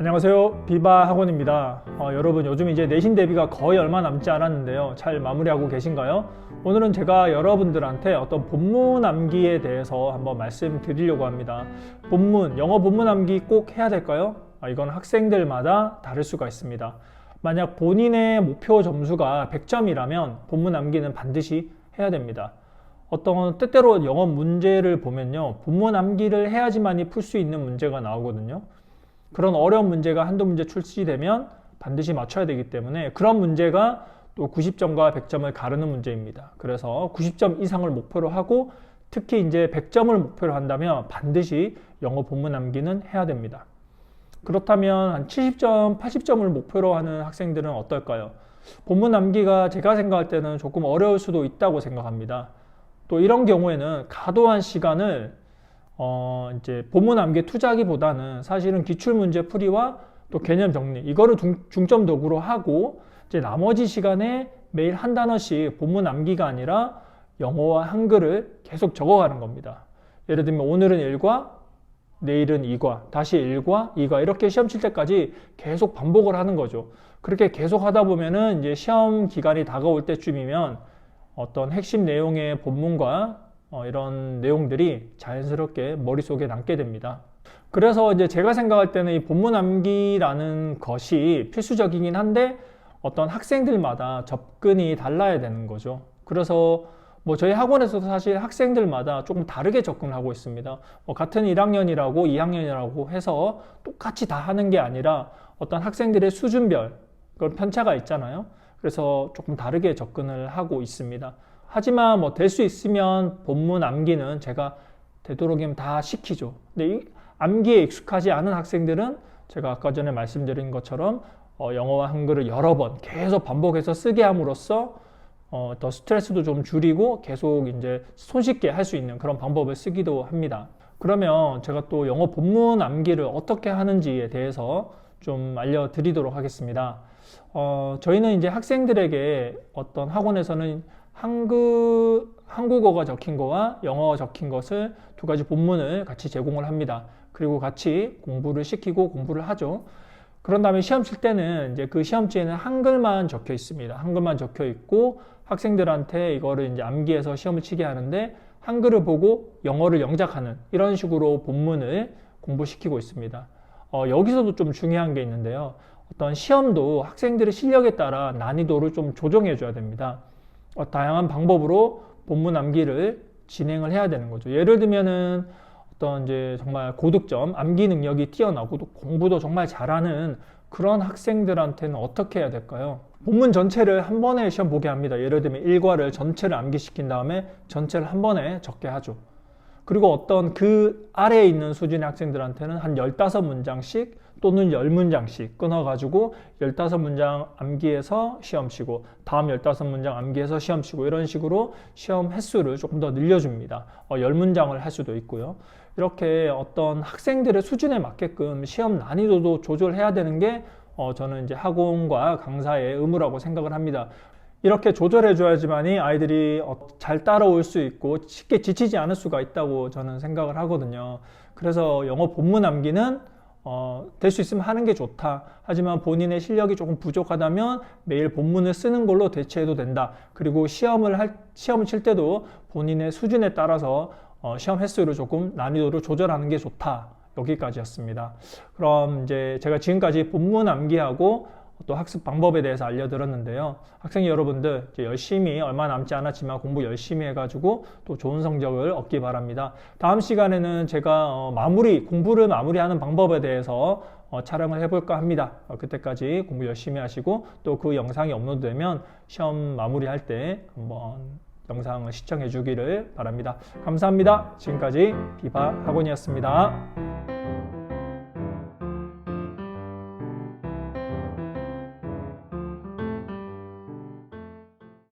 안녕하세요, 비바 학원입니다. 여러분, 요즘 이제 내신 대비가 거의 얼마 남지 않았는데요. 잘 마무리하고 계신가요? 오늘은 제가 여러분들한테 어떤 본문 암기에 대해서 한번 말씀드리려고 합니다. 영어 본문 암기 꼭 해야 될까요? 이건 학생들마다 다를 수가 있습니다. 만약 본인의 목표 점수가 100점이라면 본문 암기는 반드시 해야 됩니다. 때때로 영어 문제를 보면요, 본문 암기를 해야지만이 풀 수 있는 문제가 나오거든요. 그런 어려운 문제가 한두 문제 출시되면 반드시 맞춰야 되기 때문에 그런 문제가 또 90점과 100점을 가르는 문제입니다. 그래서 90점 이상을 목표로 하고 특히 이제 100점을 목표로 한다면 반드시 영어 본문 암기는 해야 됩니다. 그렇다면 한 70점, 80점을 목표로 하는 학생들은 어떨까요? 본문 암기가 제가 생각할 때는 조금 어려울 수도 있다고 생각합니다. 또 이런 경우에는 과도한 시간을 이제 본문 암기에 투자하기보다는 사실은 기출문제 풀이와 또 개념 정리 이거를 중점적으로 하고 이제 나머지 시간에 매일 한 단어씩 본문 암기가 아니라 영어와 한글을 계속 적어가는 겁니다. 예를 들면 오늘은 1과 내일은 2과 다시 1과 2과 이렇게 시험 칠 때까지 계속 반복을 하는 거죠. 그렇게 계속 하다 보면은 이제 시험 기간이 다가올 때쯤이면 어떤 핵심 내용의 본문과 이런 내용들이 자연스럽게 머릿속에 남게 됩니다. 그래서 이제 제가 생각할 때는 이 본문 암기라는 것이 필수적이긴 한데 어떤 학생들마다 접근이 달라야 되는 거죠. 그래서 저희 학원에서도 사실 학생들마다 조금 다르게 접근하고 있습니다. 같은 1학년이라고 2학년이라고 해서 똑같이 다 하는 게 아니라 어떤 학생들의 수준별 그런 편차가 있잖아요. 그래서 조금 다르게 접근을 하고 있습니다. 하지만 될 수 있으면 본문 암기는 제가 되도록이면 다 시키죠. 근데 이 암기에 익숙하지 않은 학생들은 제가 아까 전에 말씀드린 것처럼 영어와 한글을 여러 번 계속 반복해서 쓰게 함으로써 더 스트레스도 좀 줄이고 계속 이제 손쉽게 할 수 있는 그런 방법을 쓰기도 합니다. 그러면 제가 또 영어 본문 암기를 어떻게 하는지에 대해서 좀 알려드리도록 하겠습니다. 저희는 이제 학생들에게 어떤 학원에서는 한국어가 적힌 거와 영어가 적힌 것을 두 가지 본문을 같이 제공을 합니다. 그리고 같이 공부를 시키고 공부를 하죠. 그런 다음에 시험 칠 때는 이제 그 시험지에는 한글만 적혀 있습니다. 한글만 적혀 있고 학생들한테 이거를 이제 암기해서 시험을 치게 하는데 한글을 보고 영어를 영작하는 이런 식으로 본문을 공부시키고 있습니다. 여기서도 좀 중요한 게 있는데요. 어떤 시험도 학생들의 실력에 따라 난이도를 좀 조정해 줘야 됩니다. 다양한 방법으로 본문 암기를 진행을 해야 되는 거죠. 예를 들면은 어떤 이제 정말 고득점, 암기 능력이 뛰어나고 또 공부도 정말 잘하는 그런 학생들한테는 어떻게 해야 될까요? 본문 전체를 한 번에 시험 보게 합니다. 예를 들면 1과를 전체를 암기시킨 다음에 전체를 한 번에 적게 하죠. 그리고 어떤 그 아래에 있는 수준의 학생들한테는 한 15문장씩 또는 10문장씩 끊어가지고 15문장 암기해서 시험 치고 다음 15문장 암기해서 시험 치고 이런 식으로 시험 횟수를 조금 더 늘려줍니다. 10문장을 할 수도 있고요. 이렇게 어떤 학생들의 수준에 맞게끔 시험 난이도도 조절해야 되는 게 저는 이제 학원과 강사의 의무라고 생각을 합니다. 이렇게 조절해 줘야지만이 아이들이 잘 따라올 수 있고 쉽게 지치지 않을 수가 있다고 저는 생각을 하거든요. 그래서 영어 본문 암기는 될 수 있으면 하는 게 좋다. 하지만 본인의 실력이 조금 부족하다면 매일 본문을 쓰는 걸로 대체해도 된다. 그리고 시험을 칠 때도 본인의 수준에 따라서 시험 횟수를 조금 난이도를 조절하는 게 좋다. 여기까지였습니다. 그럼 이제 제가 지금까지 본문 암기하고 또 학습 방법에 대해서 알려드렸는데요. 학생 여러분들 이제 열심히 얼마 남지 않았지만 공부 열심히 해가지고 또 좋은 성적을 얻기 바랍니다. 다음 시간에는 제가 공부를 마무리하는 방법에 대해서 촬영을 해볼까 합니다. 그때까지 공부 열심히 하시고 또 그 영상이 업로드되면 시험 마무리할 때 한번 영상을 시청해 주기를 바랍니다. 감사합니다. 지금까지 비바 학원이었습니다.